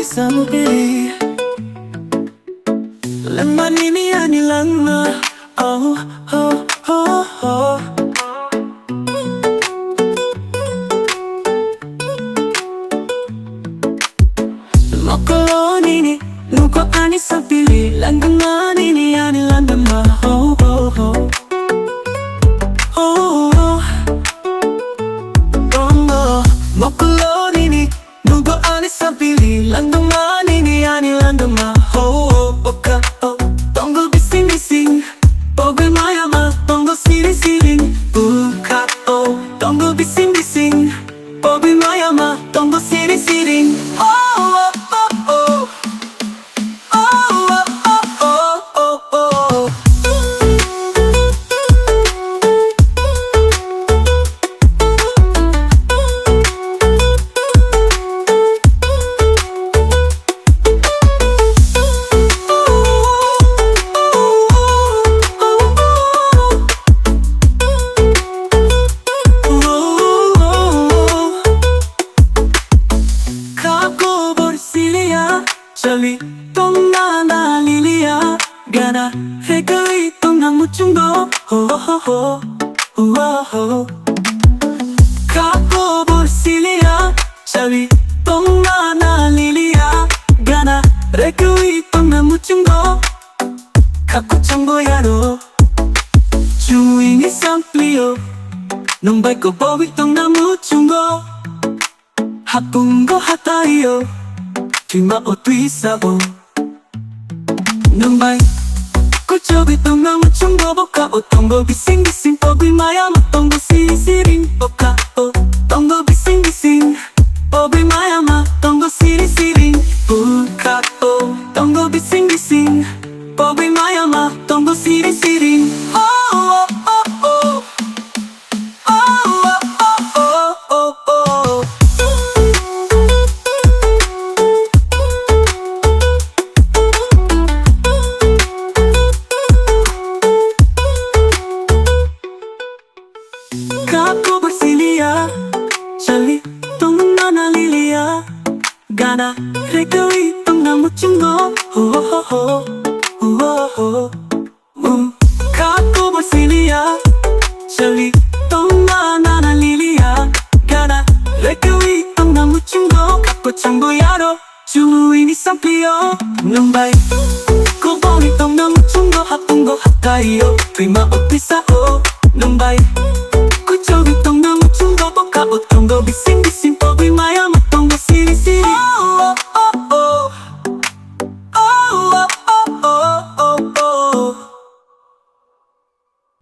Sampai lemah ini ani lama. Oh oh oh oh. Mokolon ini nuko ani sapili langgaman ini ani langama. Oh oh oh. Oh oh. Oh mokolon ini nuko ani sapili langgaman ini ani langama. Oh oh oka oh. Tonggo bising bising. Bobe maya ma tonggo siring siring. Buka oh. Tonggo bising bising. Bobe maya ma tonggo siring siring. Oh oh. Jali tong na lilia gana hekai tong na muchungo ho ho ho ho ho kako borsilia jali tong na lilia gana hekai tong na muchungo kako chango yaro juingi samplio nung bai ko bobi tong na muchungo hakungo hatayo Tima o tuisabo Numbay Kuchobi tonga muchungo boka o tongo bising bising Pogi maya ma tongo siring siring Boka o tongo bising bising Pogi maya ma tongo siring siring Boka o tongo bising bising Pogi maya ma tongo siring siring Oh oh oh oh Oh oh oh oh oh oh Kako bersilia Jali tong na lilia Gana regawi tong na muchungo Oh oh oh oh oh oh Kako bersilia Jali tong na lilia Gana regawi tong na muchungo Kako chango yaro Julu ini samplio Numbay Kobongi tong na muchungo Hapungo hatayo Prima o pisa o Numbay Kuchobi tong na muchungo boka o tongo bising bising